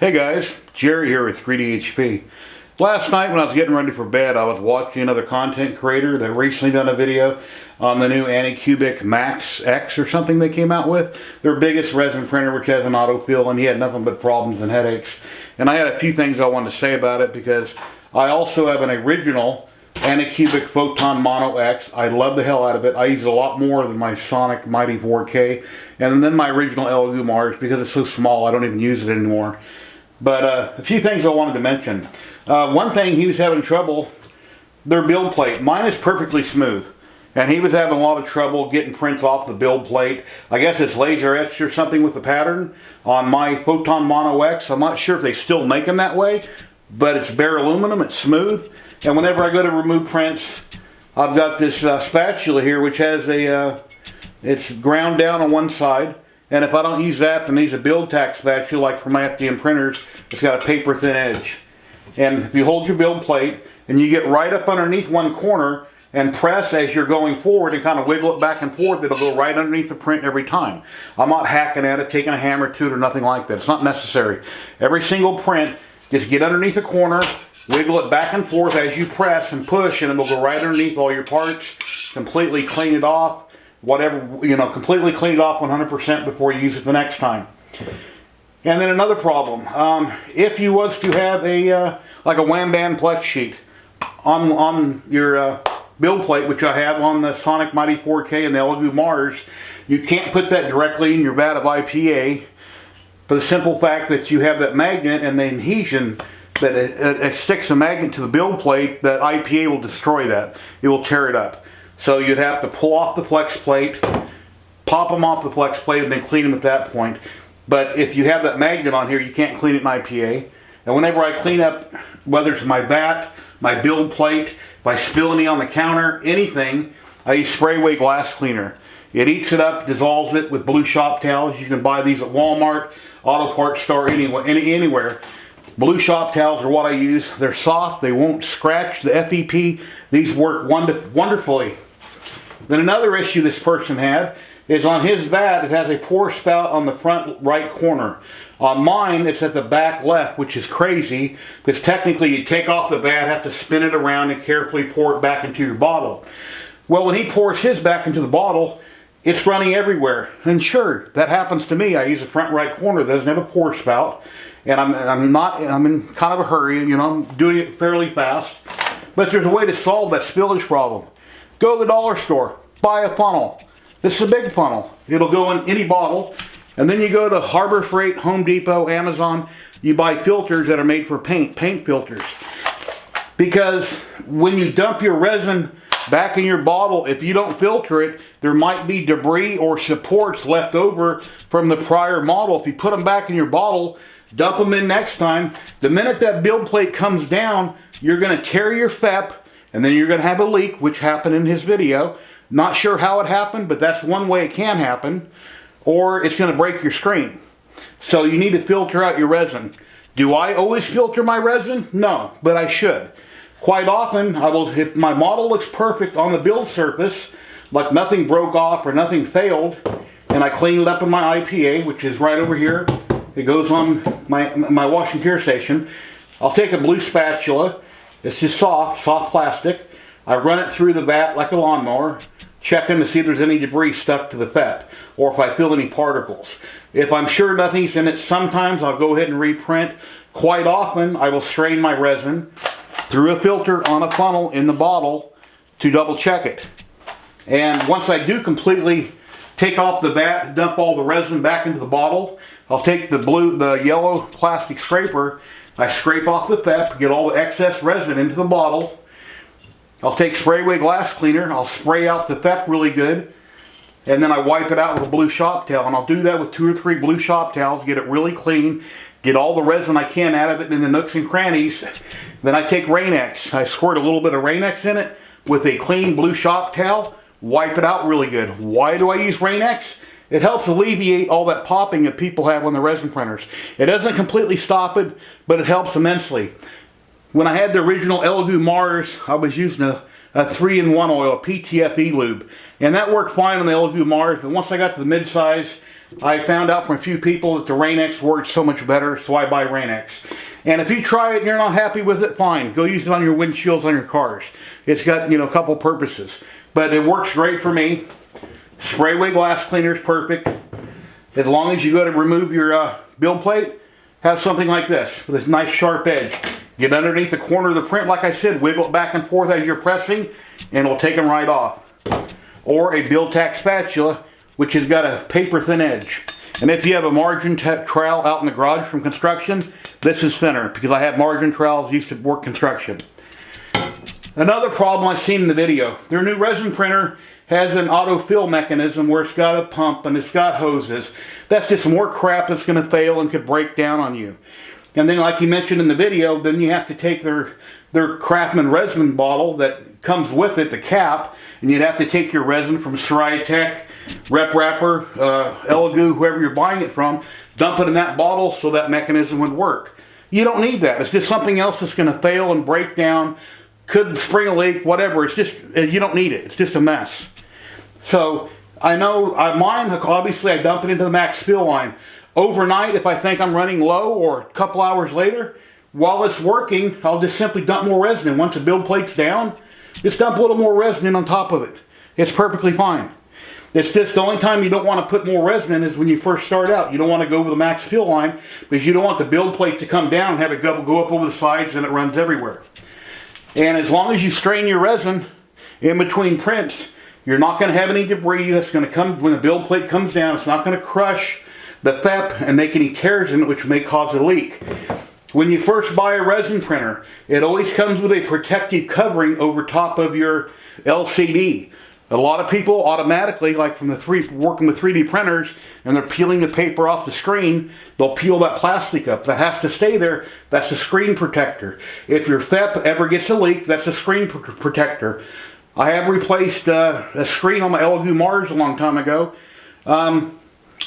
Hey guys, Jerry here with 3DHP. Last night when I was getting ready for bed, I was watching another content creator that recently done a video on the new Anycubic Max X or something they came out with. Their biggest resin printer, which has an autofill, and he had nothing but problems and headaches. And I had a few things I wanted to say about it because I also have an original Anycubic Photon Mono X. I love the hell out of it. I use it a lot more than my Sonic Mighty 4K and then my original Elegoo Mars because it's so small I don't even use it anymore. But a few things I wanted to mention. One thing, he was having trouble, their build plate. Mine is perfectly smooth. And he was having a lot of trouble getting prints off the build plate. I guess it's laser etched or something with the pattern on my Photon Mono X. I'm not sure if they still make them that way, but it's bare aluminum, it's smooth. And whenever I go to remove prints, I've got this spatula here which has it's ground down on one side. And if I don't use that, then I use a build tack spatula like for my FDM printers. It's got a paper thin edge. And if you hold your build plate and you get right up underneath one corner and press as you're going forward and kind of wiggle it back and forth, it'll go right underneath the print every time. I'm not hacking at it, taking a hammer to it or nothing like that. It's not necessary. Every single print, just get underneath the corner, wiggle it back and forth as you press and push, and it'll go right underneath all your parts. Completely clean it off. Whatever, you know, completely clean it off 100% before you use it the next time. And then another problem, if you was to have a like a wham bam plex sheet on your build plate, which I have on the Sonic Mighty 4K and the Elegoo Mars, you can't put that directly in your vat of IPA for the simple fact that you have that magnet and the adhesion that it sticks a magnet to the build plate. That IPA will destroy that. It will tear it up. So you'd have to pull off the flex plate, pop them off the flex plate, and then clean them at that point. But if you have that magnet on here, you can't clean it in IPA. And whenever I clean up, whether it's my vat, my build plate, if I spill any on the counter, anything, I use spray away glass cleaner. It eats it up, dissolves it with blue shop towels. You can buy these at Walmart, Auto Parts Store, anywhere. Blue shop towels are what I use. They're soft, they won't scratch the FEP. These work wonderfully. Then another issue this person had is on his vat, it has a pour spout on the front right corner. On mine, it's at the back left, which is crazy, because technically you take off the vat, have to spin it around and carefully pour it back into your bottle. Well, when he pours his back into the bottle, it's running everywhere. And sure, that happens to me. I use a front right corner that doesn't have a pour spout, and I'm in kind of a hurry, you know, I'm doing it fairly fast. But there's a way to solve that spillage problem. Go to the dollar store, buy a funnel. This is a big funnel. It'll go in any bottle. And then you go to Harbor Freight, Home Depot, Amazon. You buy filters that are made for paint filters. Because when you dump your resin back in your bottle, if you don't filter it, there might be debris or supports left over from the prior model. If you put them back in your bottle, dump them in next time, the minute that build plate comes down, you're going to tear your FEP, and then you're going to have a leak, which happened in his video. Not sure how it happened, but that's one way it can happen. Or it's going to break your screen. So you need to filter out your resin. Do I always filter my resin? No, but I should. Quite often, I will, if my model looks perfect on the build surface, like nothing broke off or nothing failed, and I clean it up in my IPA, which is right over here. It goes on my wash and cure station. I'll take a blue spatula. It's just soft plastic. I run it through the vat like a lawnmower, checking to see if there's any debris stuck to the FEP, or if I feel any particles. If I'm sure nothing's in it, sometimes I'll go ahead and reprint. Quite often, I will strain my resin through a filter on a funnel in the bottle to double check it. And once I do completely take off the vat, dump all the resin back into the bottle, I'll take the yellow plastic scraper, I scrape off the FEP, get all the excess resin into the bottle. I'll take spray away glass cleaner, I'll spray out the FEP really good, and then I wipe it out with a blue shop towel. And I'll do that with 2 or 3 blue shop towels, get it really clean, get all the resin I can out of it in the nooks and crannies. Then I take Rain-X, I squirt a little bit of Rain-X in it with a clean blue shop towel, wipe it out really good. Why do I use Rain-X? It helps alleviate all that popping that people have on the resin printers. It doesn't completely stop it, but it helps immensely. When I had the original Elegoo Mars, I was using a 3-in-1 oil, a PTFE lube. And that worked fine on the Elegoo Mars, but once I got to the mid-size I found out from a few people that the Rain-X works so much better, so I buy Rain-X. And if you try it and you're not happy with it, fine. Go use it on your windshields on your cars. It's got, you know, a couple purposes. But it works great for me. Spray away glass cleaner is perfect. As long as you go to remove your build plate, have something like this with a nice sharp edge. Get underneath the corner of the print, like I said, wiggle it back and forth as you're pressing, and it'll take them right off. Or a Tack spatula, which has got a paper thin edge. And if you have a margin trowel out in the garage from construction, this is thinner, because I have margin trowels used to work construction. Another problem I've seen in the video, their new resin printer has an autofill mechanism where it's got a pump and it's got hoses. That's just more crap that's going to fail and could break down on you. And then, like you mentioned in the video, then you have to take their Craftsman resin bottle that comes with it, the cap, and you'd have to take your resin from ZYLTECH, Rep Wrapper, Elegoo, whoever you're buying it from, dump it in that bottle so that mechanism would work. You don't need that. It's just something else that's going to fail and break down, could spring a leak, whatever. It's just, you don't need it. It's just a mess. So, I know mine, obviously I dump it into the max fill line. Overnight, if I think I'm running low, or a couple hours later, while it's working, I'll just simply dump more resin in. Once the build plate's down, just dump a little more resin in on top of it. It's perfectly fine. It's just the only time you don't want to put more resin in is when you first start out. You don't want to go over the max fill line because you don't want the build plate to come down and have it go up over the sides and it runs everywhere. And as long as you strain your resin in between prints, you're not going to have any debris that's going to come when the build plate comes down. It's not going to crush the FEP and make any tears in it, which may cause a leak. When you first buy a resin printer, it always comes with a protective covering over top of your LCD. A lot of people automatically, like from working with 3D printers, and they're peeling the paper off the screen, they'll peel that plastic up. That has to stay there. That's a screen protector. If your FEP ever gets a leak, that's a screen protector. I have replaced a screen on my Elegoo Mars a long time ago. I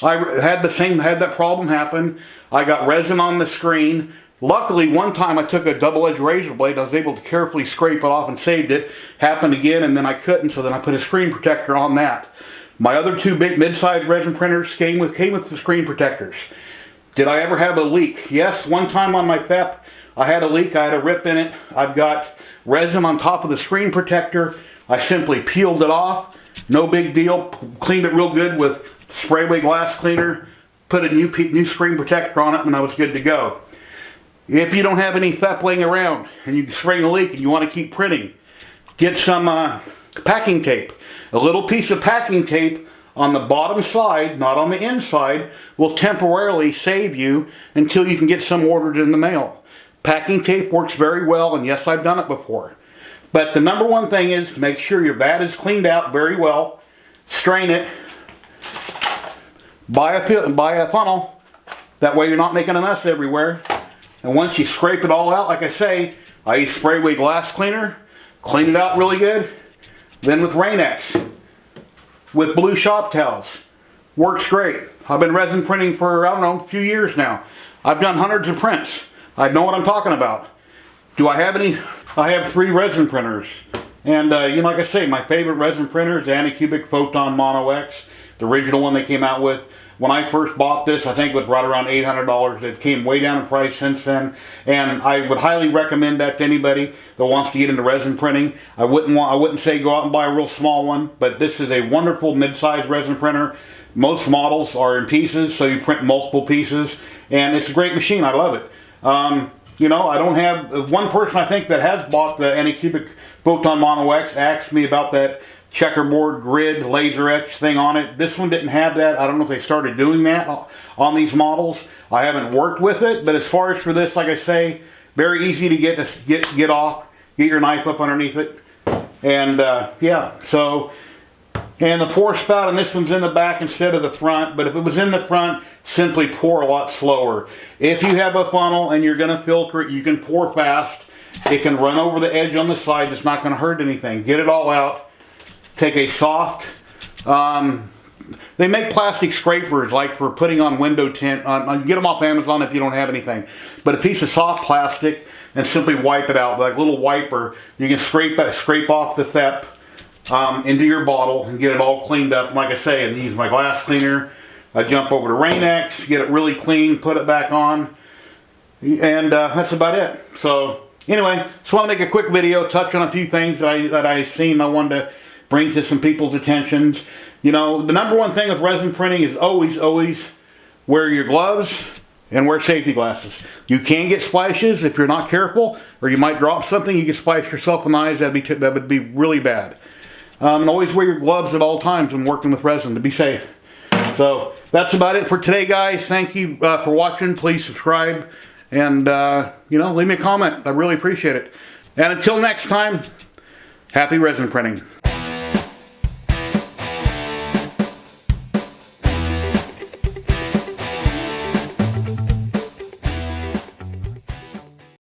had that problem happen. I got resin on the screen. Luckily, one time I took a double-edged razor blade. I was able to carefully scrape it off and saved it. Happened again, and then I couldn't, so then I put a screen protector on that. My other two big mid-sized resin printers came with the screen protectors. Did I ever have a leak? Yes, one time on my FEP, I had a leak. I had a rip in it. I've got resin on top of the screen protector. I simply peeled it off. No big deal. Cleaned it real good with spray away glass cleaner. Put a new screen protector on it, and I was good to go. If you don't have any FEP laying around and you spring a leak and you want to keep printing, get some packing tape. A little piece of packing tape on the bottom side, not on the inside, will temporarily save you until you can get some ordered in the mail. Packing tape works very well, and yes, I've done it before. But the number one thing is to make sure your vat is cleaned out very well, strain it, buy a funnel, that way you're not making a mess everywhere. And once you scrape it all out, like I say, I use spray away glass cleaner, clean it out really good. Then with Rain-X, with blue shop towels, works great. I've been resin printing for, I don't know, a few years now. I've done hundreds of prints. I know what I'm talking about. Do I have any? I have 3 resin printers. And you know, like I say, my favorite resin printer is the Anycubic Photon Mono X, the original one they came out with. When I first bought this, I think it was right around $800. It came way down in price since then, and I would highly recommend that to anybody that wants to get into resin printing. I wouldn't say go out and buy a real small one, but this is a wonderful mid-sized resin printer. Most models are in pieces, so you print multiple pieces, and it's a great machine. I love it. You know, I don't have one person I think that has bought the Anycubic Photon Mono X asked me about that checkerboard grid laser etch thing on it. This one didn't have that. I don't know if they started doing that on these models. I haven't worked with it, but as far as for this, like I say, very easy to get off, get your knife up underneath it, and yeah. So, and the pour spout on this one's in the back instead of the front, but if it was in the front, simply pour a lot slower. If you have a funnel and you're going to filter it, you can pour fast. It can run over the edge on the side. It's not going to hurt anything. Get it all out. Take a soft, they make plastic scrapers like for putting on window tint. Get them off Amazon if you don't have anything. But a piece of soft plastic and simply wipe it out. Like a little wiper, you can scrape off the FEP into your bottle and get it all cleaned up. Like I say, I use my glass cleaner. I jump over to Rain-X, get it really clean, put it back on, and that's about it. So anyway, just want to make a quick video, touch on a few things that I seen I wanted to bring to some people's attentions. You know, the number one thing with resin printing is always wear your gloves and wear safety glasses. You can get splashes if you're not careful, or you might drop something, you can splash yourself in the eyes. That would be really bad. And always wear your gloves at all times when working with resin to be safe. So that's about it for today, guys. Thank you for watching. Please subscribe and you know, leave me a comment. I really appreciate it. And until next time, happy resin printing.